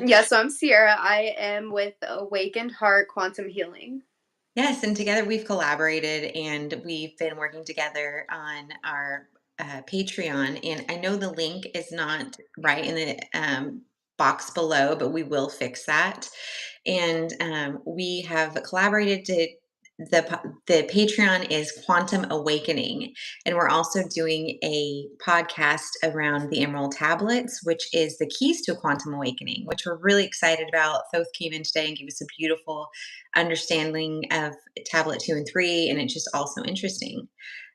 Yeah, so I'm Sierra. I am with Awakened Heart Quantum Healing. Yes, and together we've collaborated and we've been working together on our Patreon. And I know the link is not right in the box below, but we will fix that. And we have collaborated to the Patreon is Quantum Awakening, and we're also doing a podcast around the Emerald Tablets, which is the keys to a quantum awakening, which we're really excited about. Thoth came in today and gave us a beautiful understanding of tablet 2 and 3, and it's just also interesting.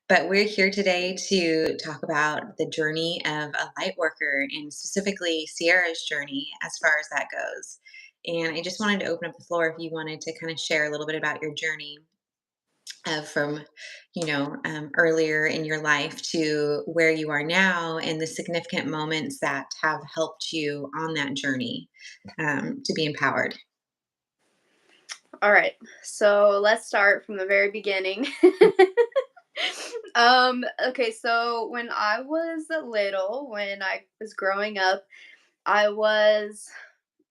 But we're here today to talk about the journey of a light worker and specifically Sierra's journey as far as that goes. And I just wanted to open up the floor if you wanted to kind of share a little bit about your journey from, earlier in your life to where you are now and the significant moments that have helped you on that journey to be empowered. All right, so let's start from the very beginning. Okay, so when I was little, when I was growing up, I was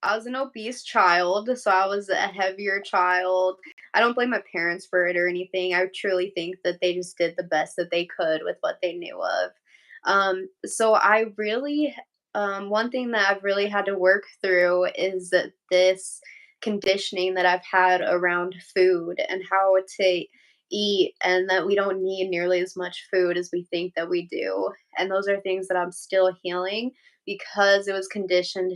I was an obese child, so I was a heavier child. I don't blame my parents for it or anything. I truly think that they just did the best that they could with what they knew of. So I really, one thing that I've really had to work through is that this conditioning that I've had around food and how to eat, and that we don't need nearly as much food as we think that we do. And those are things that I'm still healing because it was conditioned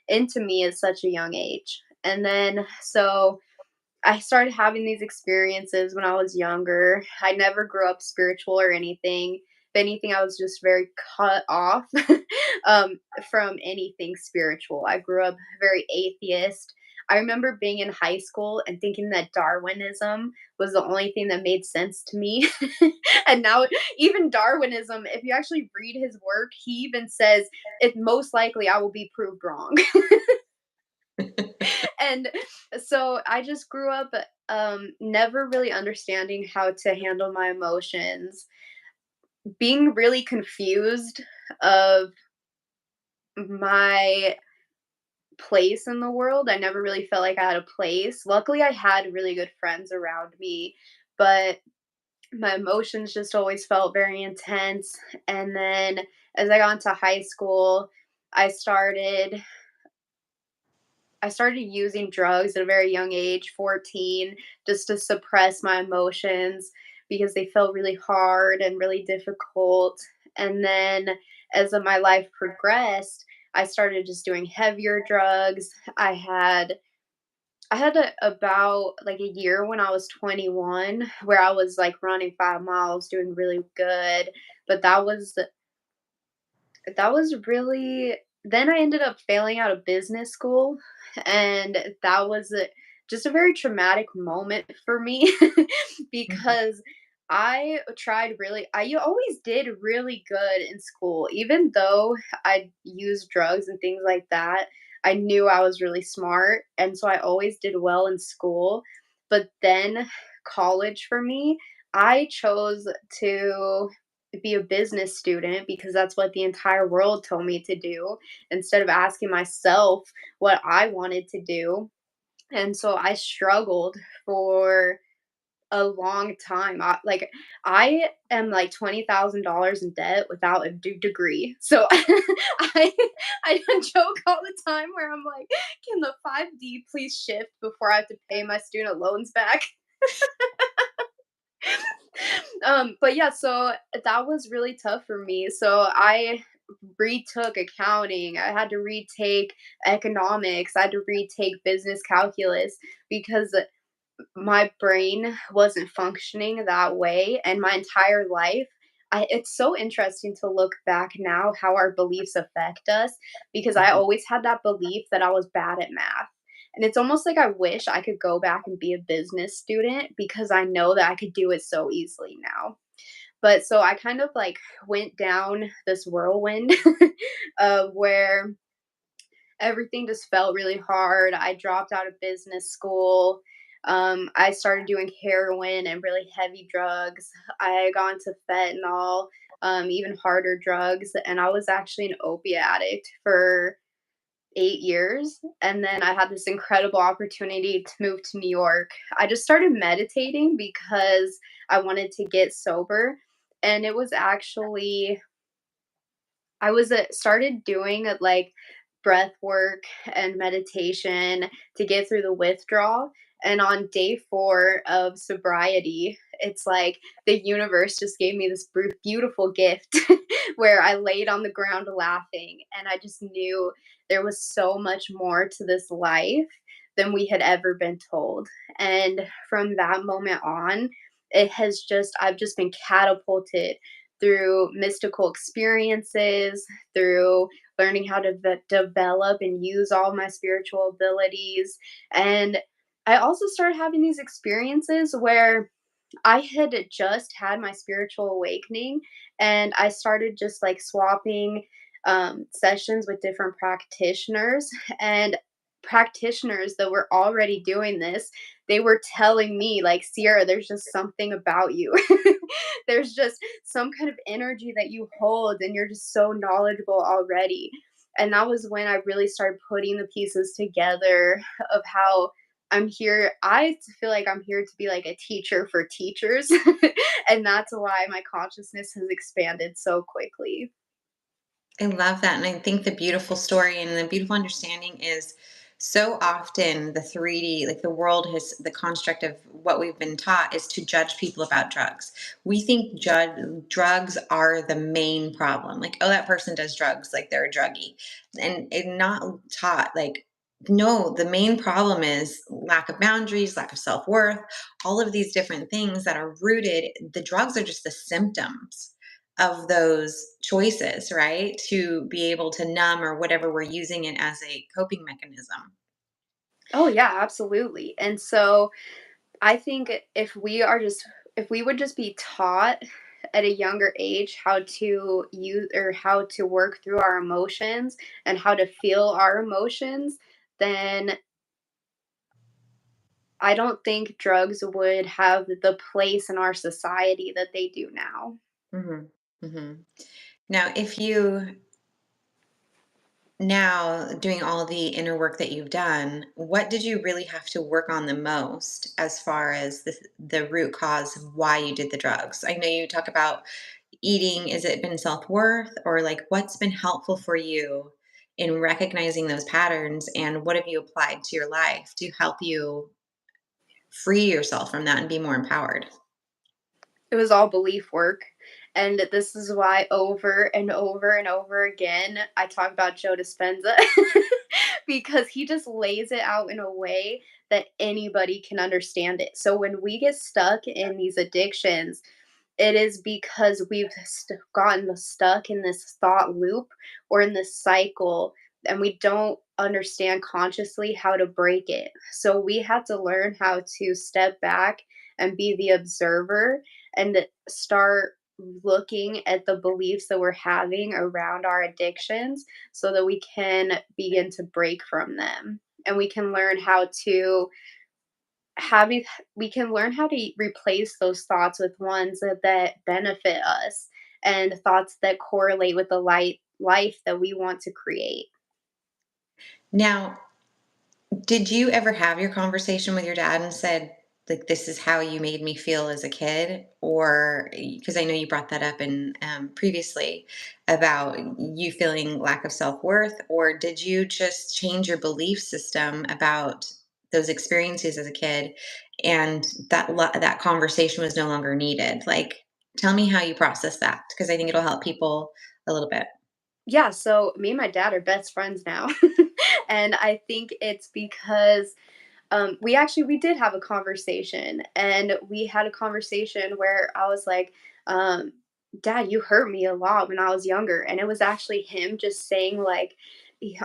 into me at such a young age. And then so I started having these experiences when I was younger. I never grew up spiritual or anything. If anything, I was just very cut off um, from anything spiritual. I grew up very atheist. I remember being in high school and thinking that Darwinism was the only thing that made sense to me. And now, even Darwinism, if you actually read his work, he even says it most likely I will be proved wrong. And so I just grew up never really understanding how to handle my emotions, being really confused of my place in the world. I never really felt like I had a place. Luckily, I had really good friends around me, but my emotions just always felt very intense. And then as I got into high school, I started I started using drugs at a very young age, 14, just to suppress my emotions because they felt really hard and really difficult. And then my life progressed, I started just doing heavier drugs. About like a year when I was 21 where I was like running 5 miles, doing really good. But that was really, then I ended up failing out of business school, and that was just a very traumatic moment for me Mhm. because I always did really good in school. Even though I used drugs and things like that, I knew I was really smart, and so I always did well in school. But then college for me, I chose to be a business student because that's what the entire world told me to do instead of asking myself what I wanted to do. And so I struggled for a long time. I am like $20,000 in debt without a degree. So I I joke all the time where I'm like, can the 5D please shift before I have to pay my student loans back? But yeah, so that was really tough for me. So I retook accounting. I had to retake economics. I had to retake business calculus because my brain wasn't functioning that way. And my entire life, it's so interesting to look back now how our beliefs affect us because I Mhm. always had that belief that I was bad at math. And it's almost like I wish I could go back and be a business student because I know that I could do it so easily now. But so I kind of like went down this whirlwind where everything just felt really hard. I dropped out of business school. I started doing heroin and really heavy drugs. I got into fentanyl, even harder drugs, and I was actually an opiate addict for. 8 years. And then I had this incredible opportunity to move to New York. I just started meditating because I wanted to get sober. And it was actually I was started doing like breath work and meditation to get through the withdrawal. And on day 4 of sobriety, it's like the universe just gave me this beautiful gift where I laid on the ground laughing. And I just knew there was so much more to this life than we had ever been told. And from that moment on, I've just been catapulted through mystical experiences, through learning how to develop and use all my spiritual abilities. And I also started having these experiences where I had just had my spiritual awakening, and I started just like swapping sessions with different practitioners. And practitioners that were already doing this, they were telling me, like, Sierra, there's just something about you. There's just some kind of energy that you hold, and you're just so knowledgeable already. And that was when I really started putting the pieces together of how I'm here. I feel like I'm here to be like a teacher for teachers. And that's why my consciousness has expanded so quickly. I love that. And I think the beautiful story and the beautiful understanding is so often the 3D, like the world has the construct of what we've been taught is to judge people about drugs. We think drugs are the main problem. Like, oh, that person does drugs, like they're a druggie. And not taught, like, no, the main problem is lack of boundaries, lack of self worth, all of these different things that are rooted. The drugs are just the symptoms of those choices, right? To be able to numb or whatever we're using it as a coping mechanism. Oh yeah, absolutely. And so I think if we would just be taught at a younger age how to use or how to work through our emotions and how to feel our emotions, then I don't think drugs would have the place in our society that they do now. Hmm. Hmm. Now, if you now doing all the inner work that you've done, what did you really have to work on the most as far as the root cause of why you did the drugs? I know you talk about eating. Is it been self-worth or like what's been helpful for you in recognizing those patterns and what have you applied to your life to help you free yourself from that and be more empowered? It was all belief work. And this is why over and over and over again, I talk about Joe Dispenza because he just lays it out in a way that anybody can understand it. So when we get stuck in these addictions, it is because we've gotten stuck in this thought loop or in this cycle, and we don't understand consciously how to break it. So we had to learn how to step back and be the observer and start looking at the beliefs that we're having around our addictions so that we can begin to break from them. And we can learn how to having we can learn how to replace those thoughts with ones that benefit us and thoughts that correlate with the life that we want to create. Now, did you ever have your conversation with your dad and said, like, this is how you made me feel as a kid? Or because I know you brought that up in previously about you feeling lack of self worth, or did you just change your belief system about those experiences as a kid, and that conversation was no longer needed? Like, tell me how you process that because I think it'll help people a little bit. Yeah, so me and my dad are best friends now. And I think it's because we did have a conversation, and we had a conversation where I was like, um, "Dad, you hurt me a lot when I was younger," and it was actually him just saying like, he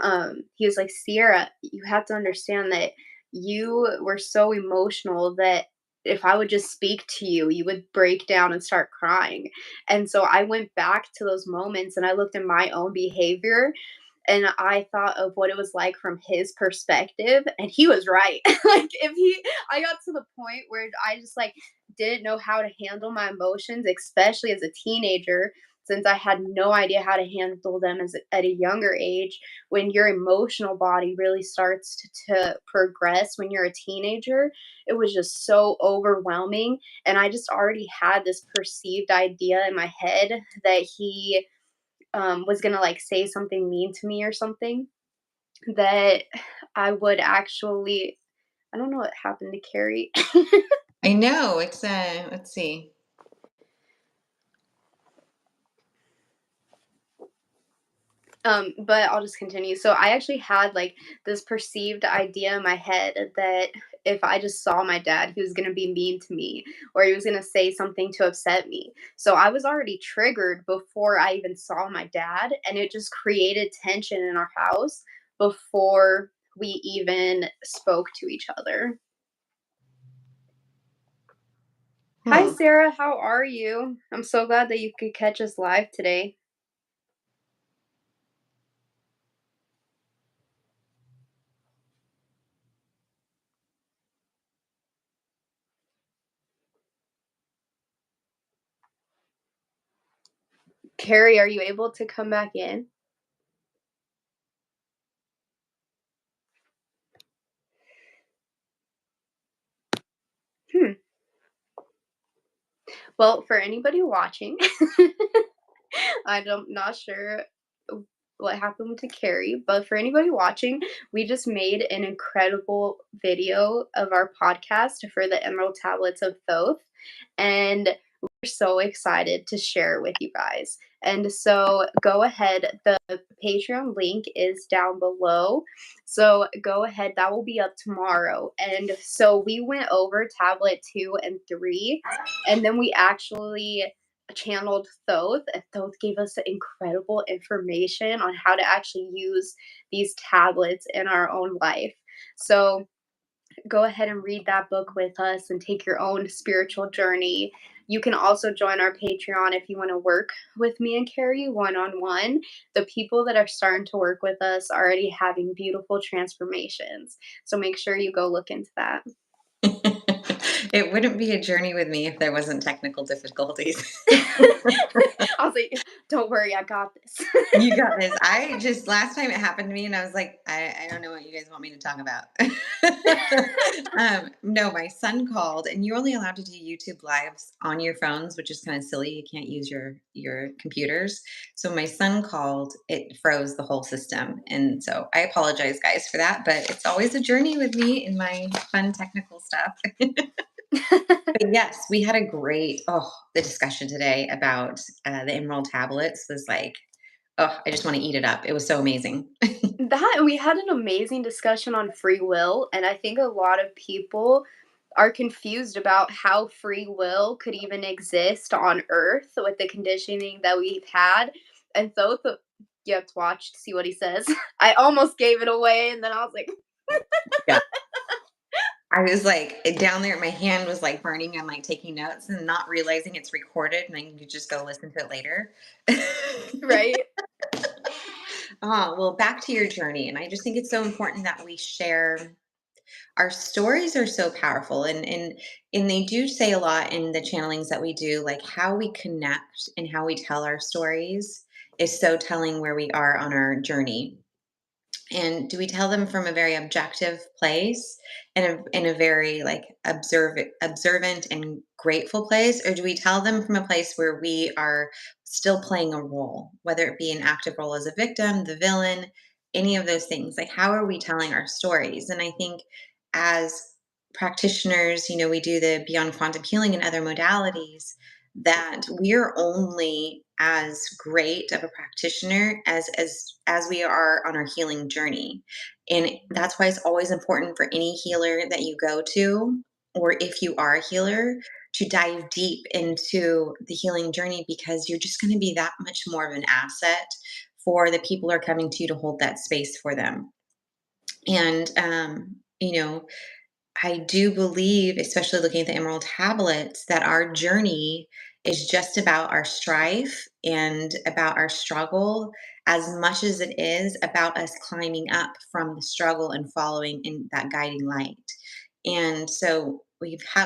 was like, "Sierra, you have to understand that you were so emotional that." If I would just speak to you, you would break down and start crying. And so I went back to those moments and I looked at my own behavior and I thought of what it was like from his perspective, and he was right. Like if he I got to the point where I just like didn't know how to handle my emotions, especially as a teenager. since I had no idea how to handle them at a younger age. When your emotional body really starts to progress when you're a teenager, it was just so overwhelming. And I just already had this perceived idea in my head that he was gonna like say something mean to me or something, that I would actually, I don't know what happened to Carrie. I know it's let's see. But I'll just continue. So I actually had like this perceived idea in my head that if I just saw my dad, he was gonna be mean to me or he was gonna say something to upset me. So I was already triggered before I even saw my dad, and it just created tension in our house before we even spoke to each other. Hi, Hmm. Sarah. How are you? I'm so glad that you could catch us live today. Carrie, are you able to come back in? Hmm. Well, for anybody watching, I'm not sure what happened to Carrie, but for anybody watching, we just made an incredible video of our podcast for the Emerald Tablets of Thoth, and we're so excited to share it with you guys. And so go ahead, the Patreon link is down below. So go ahead, that will be up tomorrow. And so we went over tablet 2 and 3, and then we actually channeled Thoth, and Thoth gave us incredible information on how to actually use these tablets in our own life. So go ahead and read that book with us and take your own spiritual journey. You can also join our Patreon if you want to work with me and Carrie one on one. The people that are starting to work with us are already having beautiful transformations. So make sure you go look into that. It wouldn't be a journey with me if there wasn't technical difficulties. I was like, don't worry, I got this. You got this. I just last time it happened to me, and I was like, I don't know what you guys want me to talk about. No, my son called, and you're only allowed to do YouTube lives on your phones, which is kind of silly. You can't use your computers. So my son called, it froze the whole system, and so I apologize, guys, for that. But it's always a journey with me in my fun technical stuff. But yes, we had a great the discussion today about the emerald tablets was like, oh, I just want to eat it up. It was so amazing. That, and we had an amazing discussion on free will, and I think a lot of people are confused about how free will could even exist on Earth with the conditioning that we've had. And so you have to watch to see what he says. I almost gave it away, and then I was like, Yeah. I was like down there, my hand was like burning. I'm like taking notes and not realizing it's recorded, and then you just go listen to it later. right? Oh, well, back to your journey. And I just think it's so important that we share. Our stories are so powerful, and they do say a lot in the channelings that we do, like how we connect and how we tell our stories is so telling where we are on our journey. And do we tell them from a very objective place, in a very like observant and grateful place, or do we tell them from a place where we are still playing a role, whether it be an active role as a victim, the villain, any of those things? Like, how are we telling our stories? And I think as practitioners, we do the beyond quantum healing and other modalities, that we're only as great of a practitioner as we are on our healing journey. And that's why it's always important for any healer that you go to, or if you are a healer, to dive deep into the healing journey, because you're just going to be that much more of an asset for the people who are coming to you to hold that space for them. And I do believe, especially looking at the emerald tablets, that our journey is just about our strife and about our struggle as much as it is about us climbing up from the struggle and following in that guiding light. And so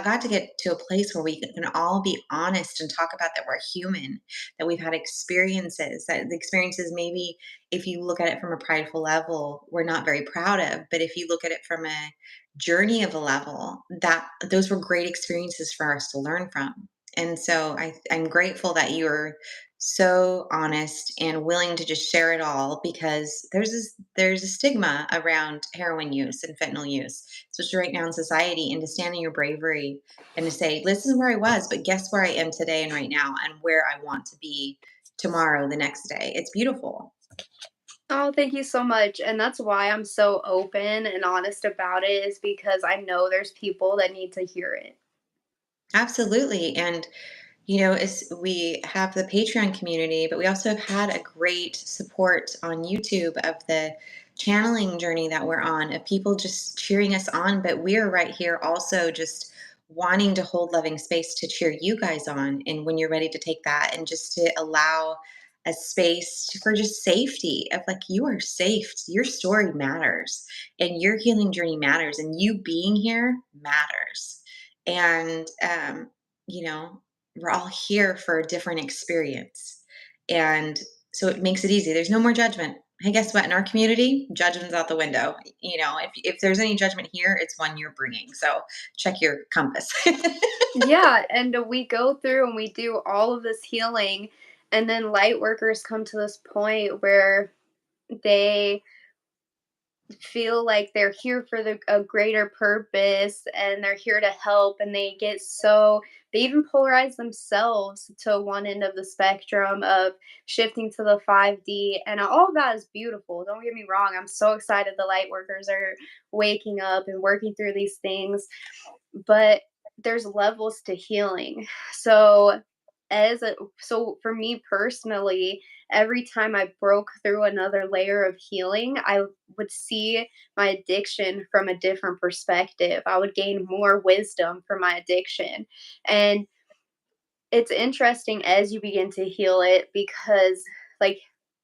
got to get to a place where we can all be honest and talk about that we're human, that we've had experiences, that the experiences maybe if you look at it from a prideful level, we're not very proud of. But if you look at it from a journey of a level, that those were great experiences for us to learn from. And so I'm grateful that you're so honest and willing to just share it all because there's a stigma around heroin use and fentanyl use, especially right now in society, and to stand in your bravery and to say, this is where I was, but guess where I am today and right now and where I want to be tomorrow, the next day. It's beautiful. Oh, thank you so much. And that's why I'm so open and honest about it, is because I know there's people that need to hear it. Absolutely. And as we have the Patreon community, but we also have had a great support on YouTube of the channeling journey that we're on, of people just cheering us on. But we're right here also just wanting to hold loving space to cheer you guys on. And when you're ready to take that and just to allow a space for just safety of like, you are safe. Your story matters and your healing journey matters. And you being here matters. And, you know, we're all here for a different experience. And so it makes it easy. There's no more judgment. Hey, guess what? In our community, judgment's out the window. If there's any judgment here, it's one you're bringing. So check your compass. Yeah, and we go through and we do all of this healing, and then light workers come to this point where they feel like they're here for a greater purpose, and they're here to help, and they even polarize themselves to one end of the spectrum of shifting to the 5D, and all of that is beautiful. Don't get me wrong, I'm so excited the light workers are waking up and working through these things, but there's levels to healing. So for me personally, every time I broke through another layer of healing, I would see my addiction from a different perspective. I would gain more wisdom from my addiction. And it's interesting as you begin to heal it because, like,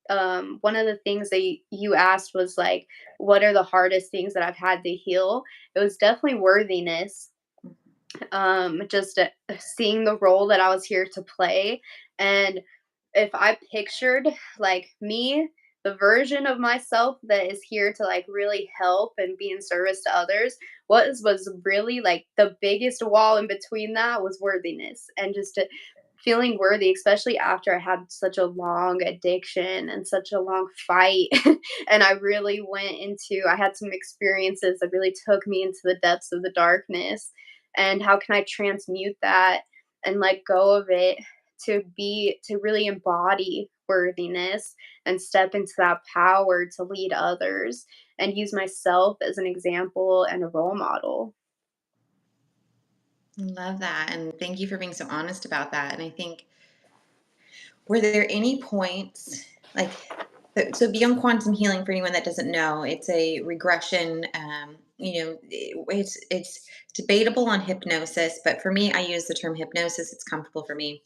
one of the things that you asked was like, what are the hardest things that I've had to heal? It was definitely worthiness, just seeing the role that I was here to play. And if I pictured like me, the version of myself that is here to like really help and be in service to others, was really like the biggest wall in between that was worthiness, and just feeling worthy, especially after I had such a long addiction and such a long fight. And I had some experiences that really took me into the depths of the darkness. And how can I transmute that and let go of it to really embody worthiness and step into that power to lead others and use myself as an example and a role model. Love that. And thank you for being so honest about that. And I think, were there any points like, so beyond quantum healing, for anyone that doesn't know, it's a regression. It's debatable on hypnosis, but for me, I use the term hypnosis. It's comfortable for me.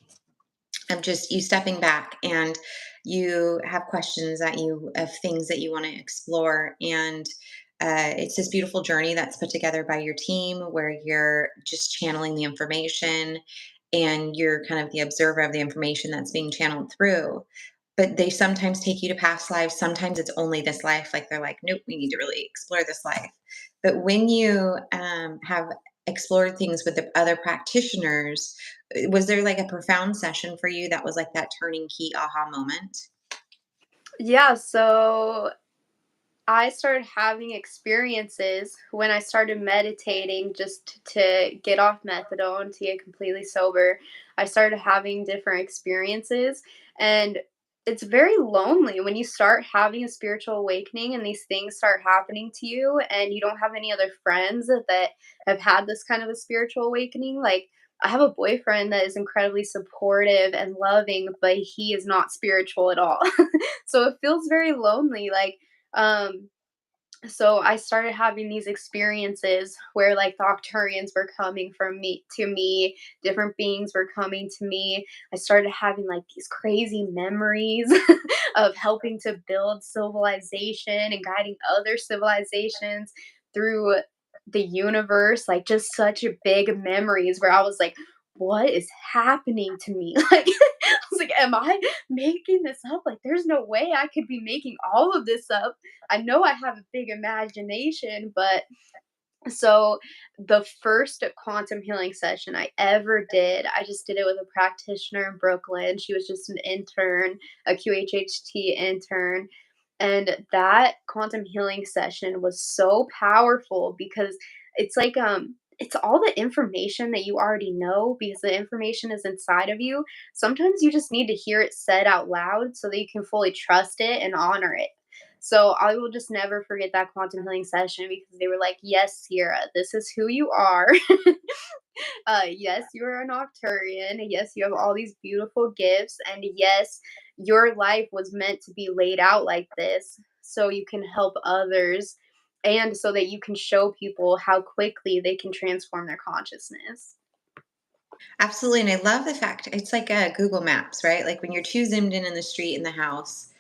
Of just you stepping back and you have questions that you of things that you want to explore, and it's this beautiful journey that's put together by your team where you're just channeling the information and you're kind of the observer of the information that's being channeled through. But they sometimes take you to past lives. Sometimes it's only this life. Like they're like, nope, we need to really explore this life. But when you have explored things with the other practitioners, was there like a profound session for you that was like that turning key aha moment? Yeah, so I started having experiences when I started meditating just to get off methadone, to get completely sober. I started having different experiences, and it's very lonely when you start having a spiritual awakening and these things start happening to you, and you don't have any other friends that have had this kind of a spiritual awakening. Like, I have a boyfriend that is incredibly supportive and loving, but he is not spiritual at all. So it feels very lonely. Um, so I started having these experiences where like the Octurians were coming from me to me, different beings were coming to me. I started having like these crazy memories of helping to build civilization and guiding other civilizations through the universe, like just such a big memories where I was like, what is happening to me? Like, I was like, am I making this up? Like, there's no way I could be making all of this up. I know I have a big imagination, but so the first quantum healing session I ever did, I just did it with a practitioner in Brooklyn. She was just an intern, a QHHT intern. And that quantum healing session was so powerful because it's all the information that you already know because the information is inside of you. Sometimes you just need to hear it said out loud so that you can fully trust it and honor it. So I will just never forget that quantum healing session because they were like, "Yes, Sierra, this is who you are. Yes, you're an Octurian. Yes, you have all these beautiful gifts, and yes, your life was meant to be laid out like this so you can help others, and so that you can show people how quickly they can transform their consciousness." Absolutely. And I love the fact it's like Google Maps, right? Like when you're too zoomed in the street in the house,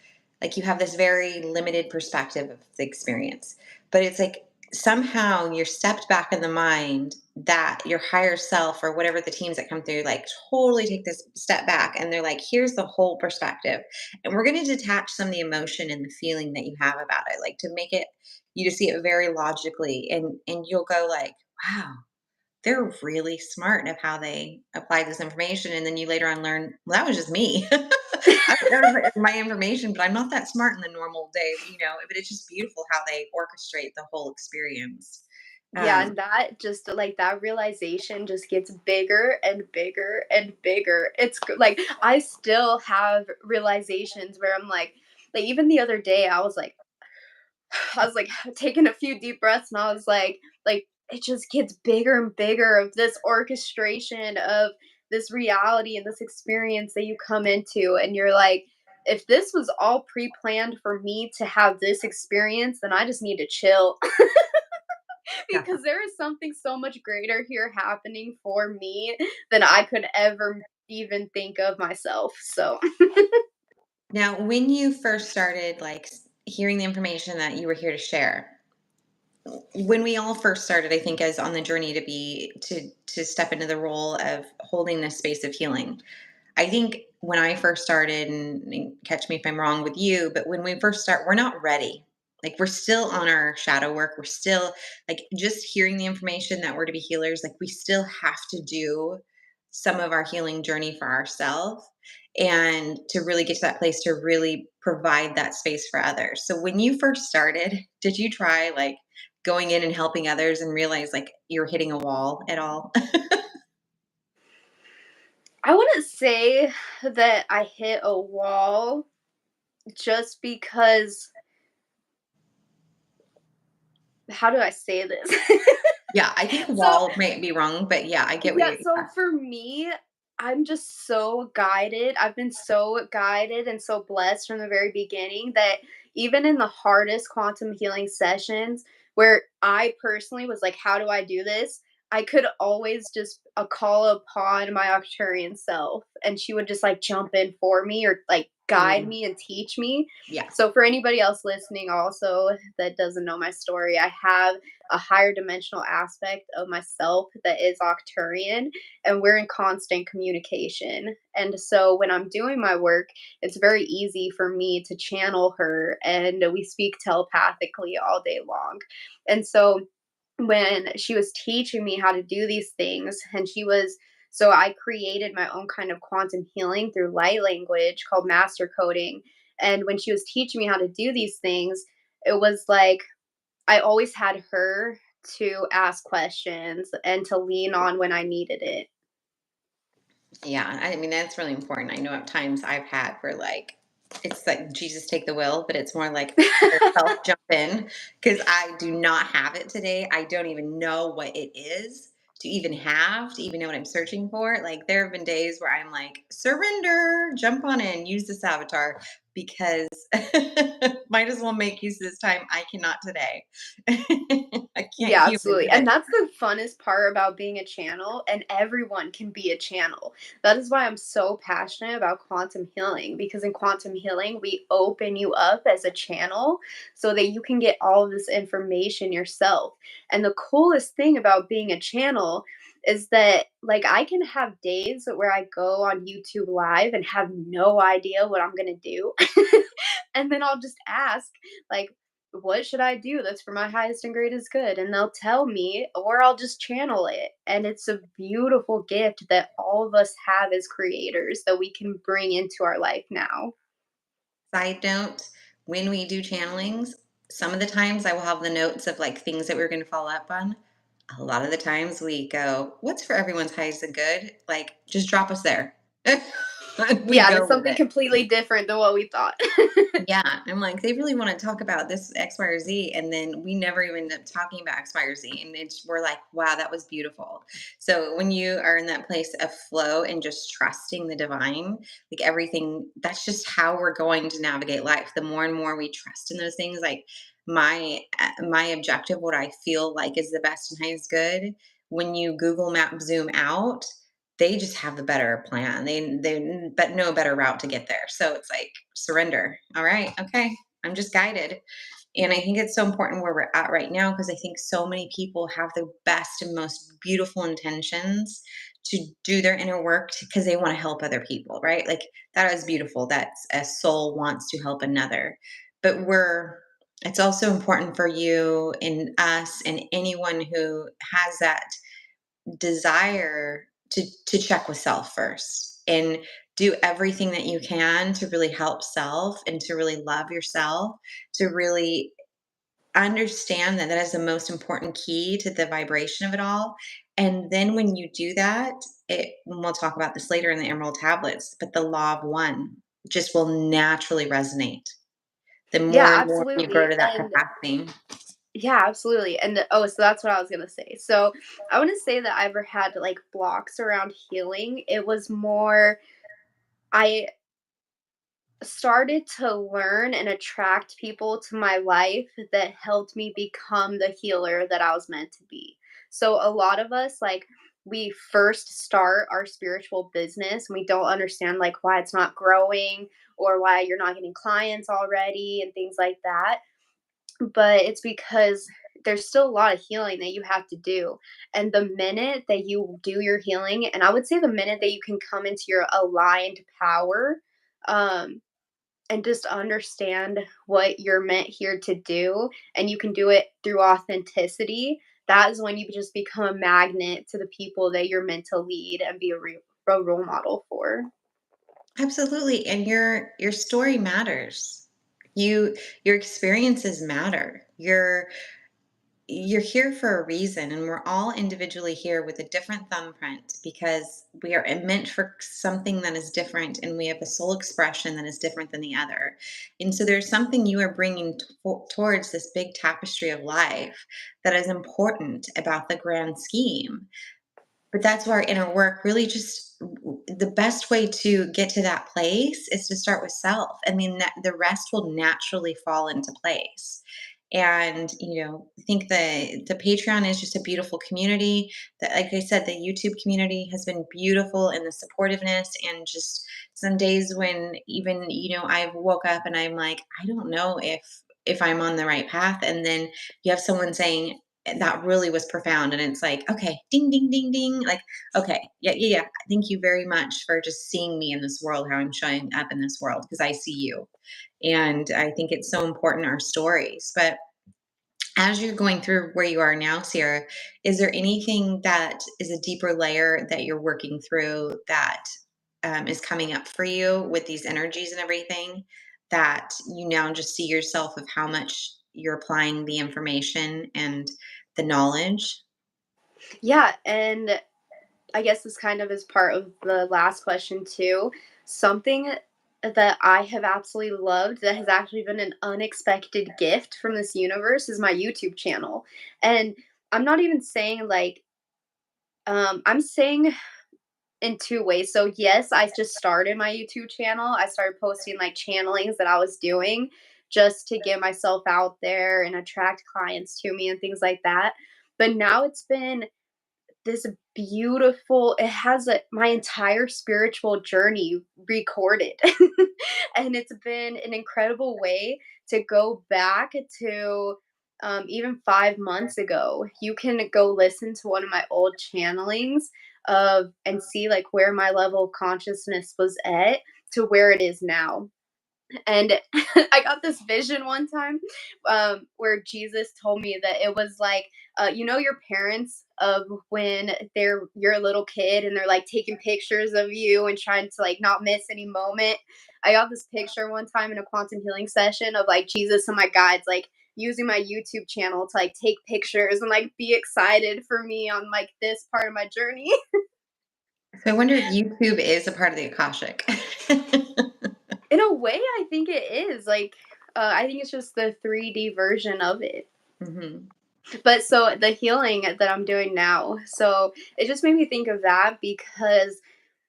like you have this very limited perspective of the experience. But it's like somehow you're stepped back in the mind that your higher self or whatever the teams that come through, like totally take this step back and they're like, here's the whole perspective. And we're going to detach some of the emotion and the feeling that you have about it, like to make it you to see it very logically. And you'll go like, wow, they're really smart of how they apply this information, and then you later on learn, well, that was just me. That was my information, but I'm not that smart in the normal day, but it's just beautiful how they orchestrate the whole experience. Yeah, Um, and that just like that realization just gets bigger and bigger and bigger. Like I still have realizations where I'm like even the other day I was like taking a few deep breaths and I was like it just gets bigger and bigger of this orchestration of this reality and this experience that you come into and you're like if this was all pre-planned for me to have this experience, then I just need to chill. yeah. Because there is something so much greater here happening for me than I could ever even think of myself. So, Now, when you first started like hearing the information that you were here to share, when we all first started, I think, as on the journey to step into the role of holding this space of healing, I think when I first started, and catch me if I'm wrong with you, but when we first start, we're not ready. Like we're still on our shadow work. We're still like just hearing the information that we're to be healers. Like we still have to do some of our healing journey for ourselves and to really get to that place to really provide that space for others. So when you first started, did you try like going in and helping others and realize like you're hitting a wall at all? I wouldn't say that I hit a wall just because how do I say this? Yeah, I think So, wall might be wrong, but yeah, I get what yeah, you so for me, I'm just so guided. I've been so guided and so blessed from the very beginning that even in the hardest quantum healing sessions where I personally was like, how do I do this? I could always just call upon my Arcturian self and she would just like jump in for me or like guide mm, me and teach me. yeah. So for anybody else listening also that doesn't know my story, I have a higher dimensional aspect of myself that is Octurian, and we're in constant communication. And so when I'm doing my work, it's very easy for me to channel her, and we speak telepathically all day long. And so when she was teaching me how to do these things, and so I created my own kind of quantum healing through light language called master coding. And when she was teaching me how to do these things, it was like I always had her to ask questions and to lean on when I needed it. Yeah, I mean, that's really important. I know at times I've had where like it's like Jesus take the wheel, but it's more like self jump in because I do not have it today. I don't even know what it is to even have, to even know what I'm searching for. Like there have been days where I'm like, surrender, jump on in, use this avatar because might as well make use of this time. I cannot today. I can't Yeah, humans absolutely. And it. that's the funnest part about being a channel, and everyone can be a channel. That is why I'm so passionate about quantum healing, because in quantum healing, we open you up as a channel so that you can get all of this information yourself. And the coolest thing about being a channel is that, like, I can have days where I go on YouTube live and have no idea what I'm going to do. And then I'll just ask, like, what should I do that's for my highest and greatest good? And they'll tell me, or I'll just channel it. And it's a beautiful gift that all of us have as creators that we can bring into our life now. Side note, when we do channelings, some of the times I will have the notes of like things that we're going to follow up on. A lot of the times we go, what's for everyone's highest and good? Like, just drop us there. And we Yeah, and go it's with something it. completely different than what we thought. Yeah, I'm like, they really want to talk about this X, Y, or Z, and then we never even end up talking about X, Y, or Z, and we're like, wow, that was beautiful. So when you are in that place of flow and just trusting the divine, like everything, that's just how we're going to navigate life. The more and more we trust in those things, like my objective, what I feel like is the best and highest good. When you Google Map zoom out, they just have the better plan. They but know a better route to get there. So it's like surrender. All right, okay, I'm just guided. And I think it's so important where we're at right now because I think so many people have the best and most beautiful intentions to do their inner work because they want to help other people, right? Like that is beautiful. That a soul wants to help another. But it's also important for you and us and anyone who has that desire to check with self first and do everything that you can to really help self and to really love yourself, to really understand that that is the most important key to the vibration of it all. And then when you do that, we'll talk about this later in the emerald tablets, but the law of one just will naturally resonate the Yeah, more and more you grow absolutely. to that And capacity. yeah, absolutely. And oh, so that's what I was gonna say. So I wouldn't say that I ever had like blocks around healing. It was more I started to learn and attract people to my life that helped me become the healer that I was meant to be. So a lot of us, like, we first start our spiritual business and we don't understand like why it's not growing or why you're not getting clients already and things like that. But it's because there's still a lot of healing that you have to do. And the minute that you do your healing, and I would say the minute that you can come into your aligned power, um, and just understand what you're meant here to do, and you can do it through authenticity, that is when you just become a magnet to the people that you're meant to lead and be a role model for. Absolutely, and your story matters. Your experiences matter. You're here for a reason, and we're all individually here with a different thumbprint because we are meant for something that is different, and we have a soul expression that is different than the other. And so there's something you are bringing towards this big tapestry of life that is important about the grand scheme. But that's where our inner work really just the best way to get to that place is to start with self. I mean, that the rest will naturally fall into place. And I think the Patreon is just a beautiful community. That, like I said, the YouTube community has been beautiful in the supportiveness and just some days when even I've woke up and I'm like, I don't know if I'm on the right path, and then you have someone saying, that really was profound. And it's like, okay, ding, ding, ding, ding. Like, okay, yeah, yeah, yeah. Thank you very much for just seeing me in this world, how I'm showing up in this world, because I see you. And I think it's so important, our stories. But as you're going through where you are now, Sierra, is there anything that is a deeper layer that you're working through that is coming up for you with these energies and everything that you now just see yourself of how much you're applying the information and the knowledge? Yeah, and I guess this kind of is part of the last question too. Something that I have absolutely loved that has actually been an unexpected gift from this universe is my YouTube channel. And I'm not even saying like I'm saying in two ways. So yes, I just started my YouTube channel. I started posting like channelings that I was doing just to get myself out there and attract clients to me and things like that. But now it's been this beautiful, it has my entire spiritual journey recorded. And it's been an incredible way to go back to even 5 months ago. You can go listen to one of my old channelings of and see like where my level of consciousness was at to where it is now. And I got this vision one time where Jesus told me that it was like, your parents of when you're a little kid and they're like taking pictures of you and trying to like not miss any moment. I got this picture one time in a quantum healing session of like Jesus and my guides like using my YouTube channel to like take pictures and like be excited for me on like this part of my journey. So I wonder if YouTube is a part of the Akashic. In a way, I think it is like I think it's just the 3D version of it. Hmm. But so the healing that I'm doing now, so it just made me think of that because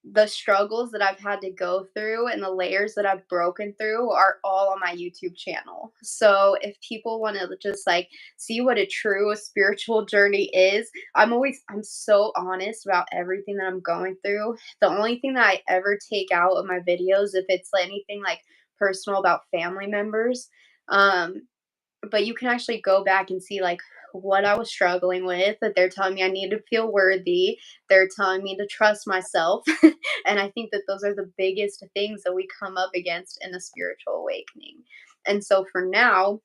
the struggles that I've had to go through and the layers that I've broken through are all on my YouTube channel. So if people want to just like see what a true spiritual journey is, I'm so honest about everything that I'm going through. The only thing that I ever take out of my videos if it's anything like personal about family members, um but you can actually go back and see like what I was struggling with, that they're telling me I need to feel worthy. They're telling me to trust myself. And I think that those are the biggest things that we come up against in a spiritual awakening. And so for now,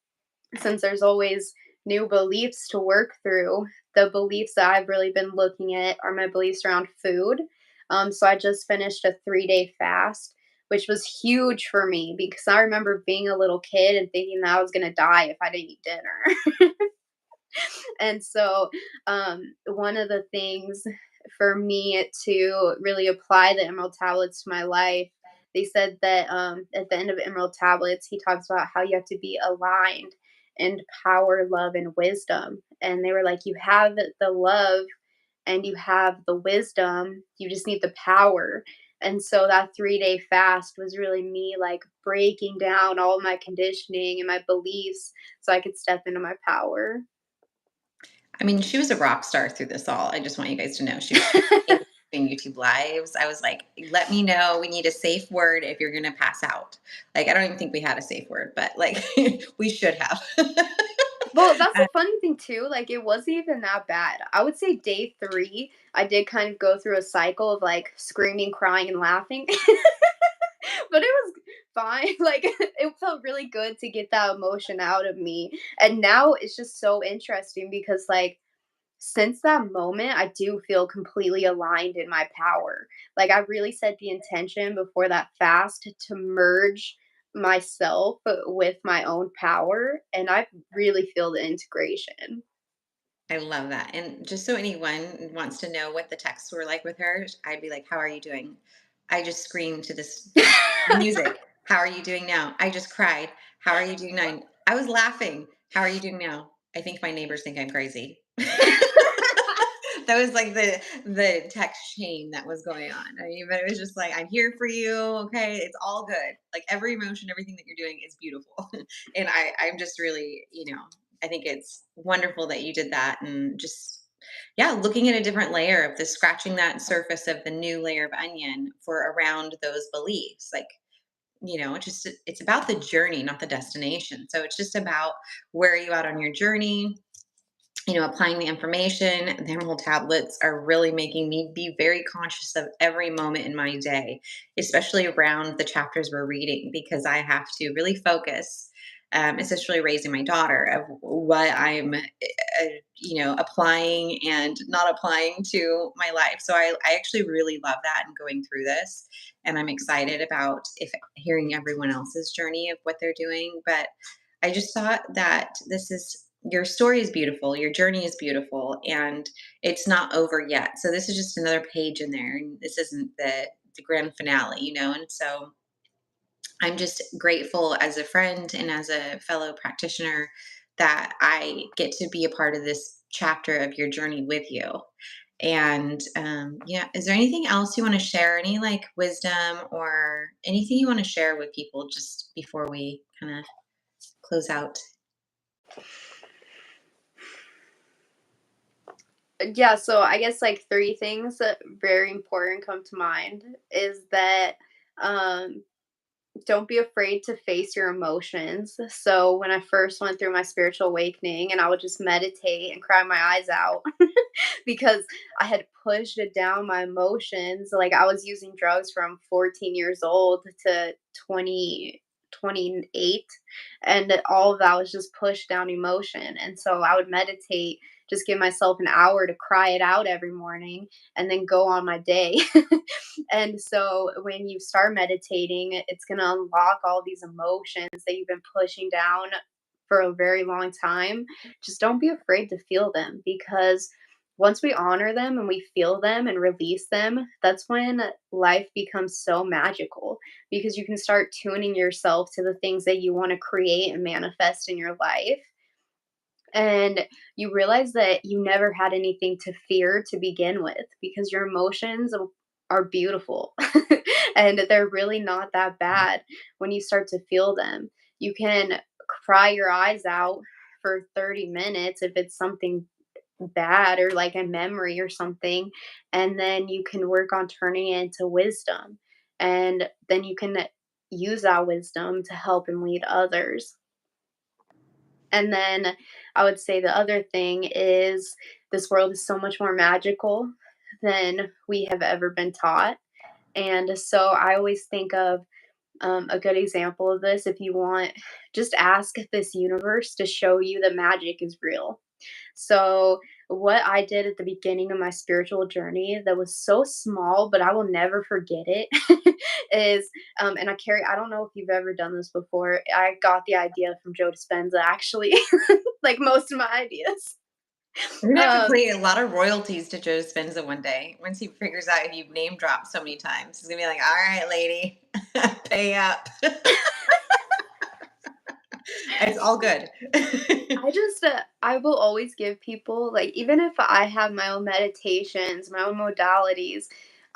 since there's always new beliefs to work through, the beliefs that I've really been looking at are my beliefs around food. So I just finished a 3-day fast, which was huge for me because I remember being a little kid and thinking that I was going to die if I didn't eat dinner. And so, one of the things for me to really apply the emerald tablets to my life, they said that at the end of emerald tablets, he talks about how you have to be aligned in power, love, and wisdom. And they were like, you have the love and you have the wisdom, you just need the power. And so that 3-day fast was really me like breaking down all my conditioning and my beliefs so I could step into my power. I mean, she was a rock star through this all. I just want you guys to know she was doing YouTube lives. I was like, let me know. We need a safe word if you're going to pass out. Like, I don't even think we had a safe word, but like, we should have. Well, that's a funny thing too, like, it wasn't even that bad. I would say day 3, I did kind of go through a cycle of, like, screaming, crying, and laughing, but it was fine, like, it felt really good to get that emotion out of me, and now it's just so interesting because, like, since that moment, I do feel completely aligned in my power. Like, I really set the intention before that fast to merge myself with my own power, and I really feel the integration. I love that. And just so anyone wants to know what the texts were like with her, I'd be like, how are you doing? I just screamed to this music. How are you doing now? I just cried. How are you doing now? I was laughing. How are you doing now? I think my neighbors think I'm crazy. That was like the text chain that was going on. I mean, but it was just like, I'm here for you. Okay. It's all good. Like every emotion, everything that you're doing is beautiful. And I'm just really, I think it's wonderful that you did that and just, yeah, looking at a different layer of the scratching that surface of the new layer of onion for around those beliefs. Like, it's about the journey, not the destination. So it's just about where are you at on your journey, applying the information. The emerald tablets are really making me be very conscious of every moment in my day, especially around the chapters we're reading, because I have to really focus, especially raising my daughter, of what I'm, applying and not applying to my life. So I actually really love that and going through this. And I'm excited about if hearing everyone else's journey of what they're doing. But I just thought that your story is beautiful, your journey is beautiful, and it's not over yet. So this is just another page in there, and this isn't the grand finale, And so I'm just grateful as a friend and as a fellow practitioner that I get to be a part of this chapter of your journey with you. And yeah, is there anything else you want to share? Any like wisdom or anything you want to share with people just before we kind of close out? Yeah, so I guess like three things that very important come to mind is that um don't be afraid to face your emotions. So when I first went through my spiritual awakening and I would just meditate and cry my eyes out because I had pushed down my emotions. Like I was using drugs from 14 years old to 28, and all of that was just pushed down emotion. And so I would meditate, just give myself an hour to cry it out every morning and then go on my day. And so when you start meditating, it's going to unlock all these emotions that you've been pushing down for a very long time. Just don't be afraid to feel them, because once we honor them and we feel them and release them, that's when life becomes so magical, because you can start tuning yourself to the things that you want to create and manifest in your life. And you realize that you never had anything to fear to begin with, because your emotions are beautiful and they're really not that bad when you start to feel them. You can cry your eyes out for 30 minutes if it's something bad or like a memory or something, and then you can work on turning it into wisdom, and then you can use that wisdom to help and lead others. And then I would say the other thing is this world is so much more magical than we have ever been taught. And so I always think of a good example of this. If you want, just ask this universe to show you that magic is real. So, what I did at the beginning of my spiritual journey that was so small, but I will never forget it, is, and I don't know if you've ever done this before. I got the idea from Joe Dispenza, actually, like most of my ideas. We're gonna have to Um, pay a lot of royalties to Joe Dispenza one day once he figures out you've name dropped so many times. He's gonna be like, "All right, lady, pay up." It's all good. I will always give people, like, even if I have my own meditations, my own modalities,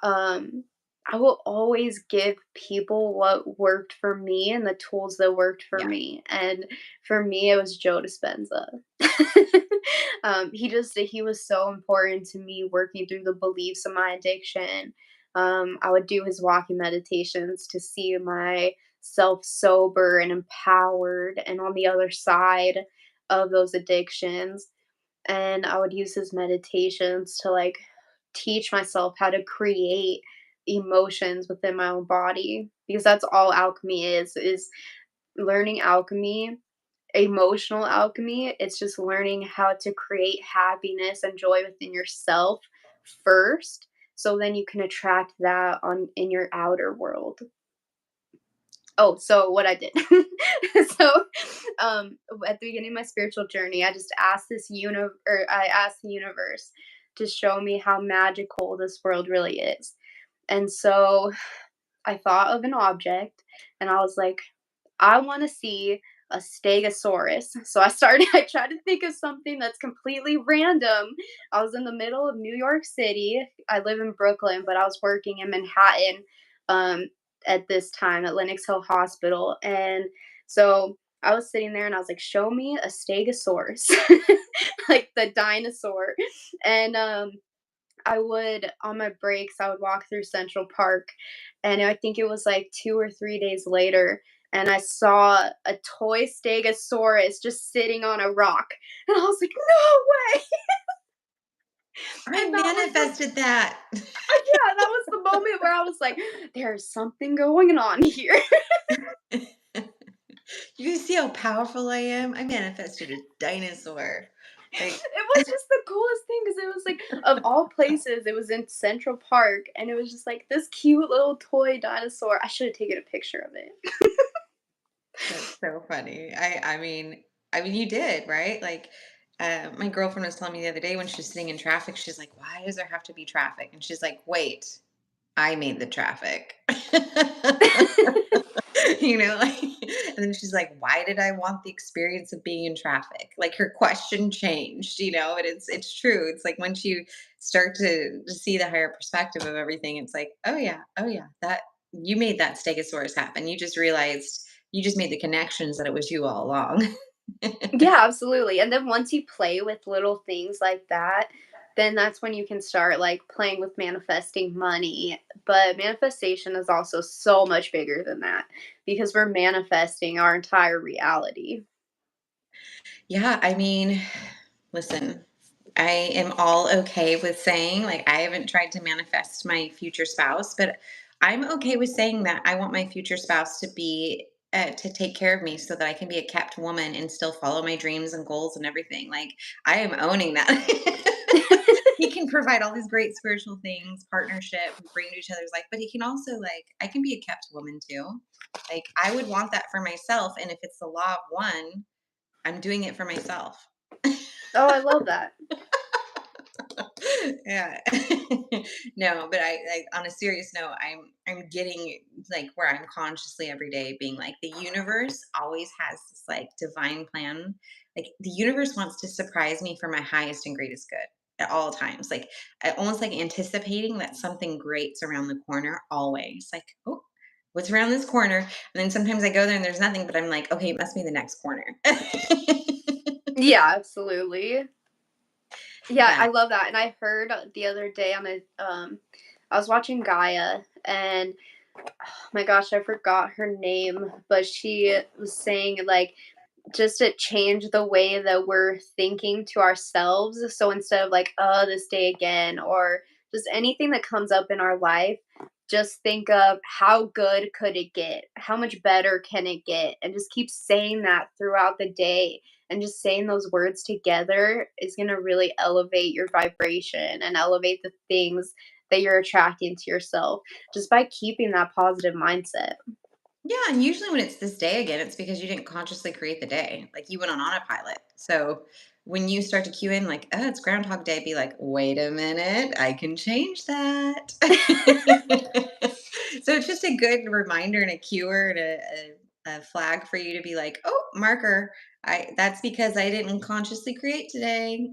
um, I will always give people what worked for me and the tools that worked for Yeah. me. And for me, it was Joe Dispenza. He was so important to me working through the beliefs of my addiction. I would do his walking meditations to see myself sober and empowered and on the other side of those addictions. And I would use his meditations to like teach myself how to create emotions within my own body, because that's all alchemy is learning alchemy, emotional alchemy. It's just learning how to create happiness and joy within yourself first, so then you can attract that on in your outer world. Oh, so what I did. So, at the beginning of my spiritual journey, I just asked I asked the universe to show me how magical this world really is. And so I thought of an object and I was like, I want to see a stegosaurus. So I tried to think of something that's completely random. I was in the middle of New York City. I live in Brooklyn, but I was working in Manhattan um, at this time at Lenox Hill Hospital. And so I was sitting there and I was like, show me a stegosaurus, like the dinosaur. And I would, on my breaks, I would walk through Central Park, and I think it was like 2 or 3 days later, and I saw a toy Stegosaurus just sitting on a rock, and I was like, "No way!" I And that was the manifested that. yeah, that was the moment where I was like, "There's something going on here." You can see how powerful I am. I manifested a dinosaur. Like, It was just the coolest thing because it was like, of all places, it was in Central Park, and it was just like this cute little toy dinosaur. I should have taken a picture of it. that's so funny. I mean, you did, right? Like, my girlfriend was telling me the other day when she was sitting in traffic, she's like, "Why does there have to be traffic?" And she's like, "Wait, I made the traffic." Like, and then she's like, "Why did I want the experience of being in traffic?" Like her question changed, and it's true. It's like once you start to see the higher perspective of everything, it's like, oh yeah, that you made that stegosaurus happen. You just realized You just made the connections that it was you all along. Yeah, absolutely. And then once you play with little things like that, then that's when you can start like playing with manifesting money. But manifestation is also so much bigger than that because we're manifesting our entire reality. Yeah, I mean, listen, I am all okay with saying, like, I haven't tried to manifest my future spouse, but I'm okay with saying that I want my future spouse to be to take care of me so that I can be a kept woman and still follow my dreams and goals and everything. Like, I am owning that. He can provide all these great spiritual things, partnership, we bring to each other's life, but he can also, like, I can be a kept woman too. Like, I would want that for myself. And if it's the law of one, I'm doing it for myself. Oh, I love that. Yeah. No, but on a serious note, I'm getting like where I'm consciously every day being like the universe always has this like divine plan. Like the universe wants to surprise me for my highest and greatest good at all times. Like almost like anticipating that something great's around the corner always. Like, oh, what's around this corner? And then sometimes I go there and there's nothing, but I'm like, okay, it must be the next corner. Yeah, absolutely. Yeah, I But love that. And I heard the other day I was watching Gaia and oh my gosh, I forgot her name, but she was saying like just to change the way that we're thinking to ourselves. So instead of like, oh, this day again, or just anything that comes up in our life, just think of how good could it get? How much better can it get? And just keep saying that throughout the day. And just saying those words together is going to really elevate your vibration and elevate the things that you're attracting to yourself just by keeping that positive mindset. yeah, and usually when it's this day again, it's because you didn't consciously create the day. Like you went on autopilot. So when you start to cue in, like, oh, it's Groundhog Day, be like, wait a minute, I can change that. So it's just a good reminder and a cue and a flag for you to be like, oh, marker. That's because I didn't consciously create today.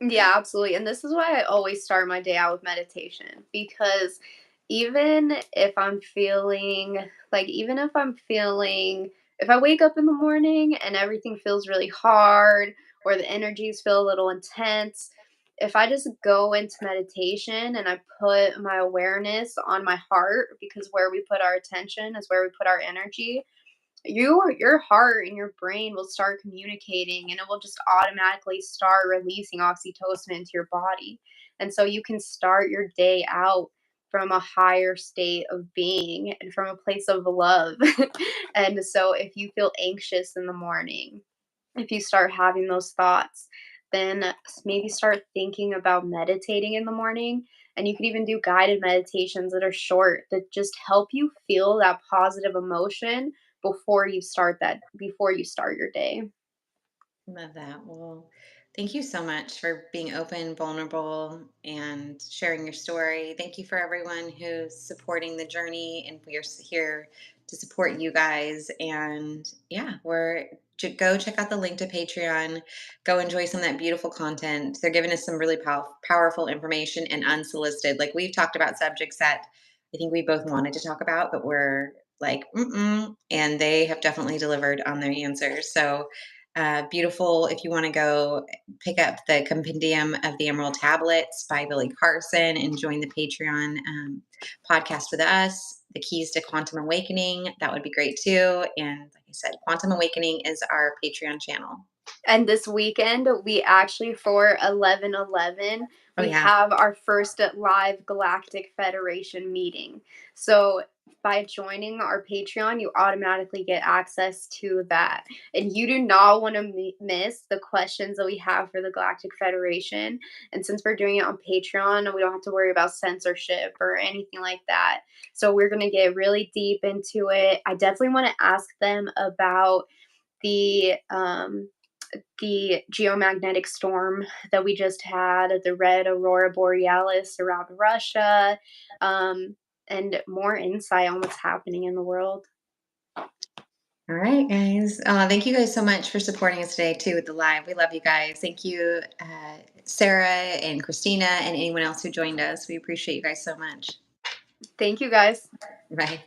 Yeah, absolutely. And this is why I always start my day out with meditation because even if I'm feeling if I wake up in the morning and everything feels really hard or the energies feel a little intense, if I just go into meditation and I put my awareness on my heart, because where we put our attention is where we put our energy, your heart and your brain will start communicating and it will just automatically start releasing oxytocin into your body. And so you can start your day out from a higher state of being and from a place of love. And so if you feel anxious in the morning, if you start having those thoughts, then maybe start thinking about meditating in the morning. And you can even do guided meditations that are short that just help you feel that positive emotion before you start your day. Love that. Well, thank you so much for being open, vulnerable, and sharing your story. Thank you for everyone who's supporting the journey, and we're here to support you guys. And yeah, go check out the link to Patreon. Go enjoy some of that beautiful content. They're giving us some really powerful information and unsolicited. Like we've talked about subjects that I think we both wanted to talk about, but we're like, mm-mm, and they have definitely delivered on their answers. So beautiful. If you want to go pick up the Compendium of the Emerald Tablets by Billy Carson and join the Patreon podcast with us, the Keys to Quantum Awakening, that would be great too. And like I said, Quantum Awakening is our Patreon channel. And this weekend, we actually, for 11/11, Oh, we yeah. have our first live Galactic Federation meeting. So by joining our Patreon, you automatically get access to that. And you do not want to miss the questions that we have for the Galactic Federation. And since we're doing it on Patreon, we don't have to worry about censorship or anything like that. So we're going to get really deep into it. I definitely want to ask them about the geomagnetic storm that we just had, the red aurora borealis around Russia, and more insight on what's happening in the world. All right, guys. Thank you guys so much for supporting us today, too, with the live. We love you guys. Thank you, Sarah and Christina, and anyone else who joined us. We appreciate you guys so much. Thank you guys. Bye.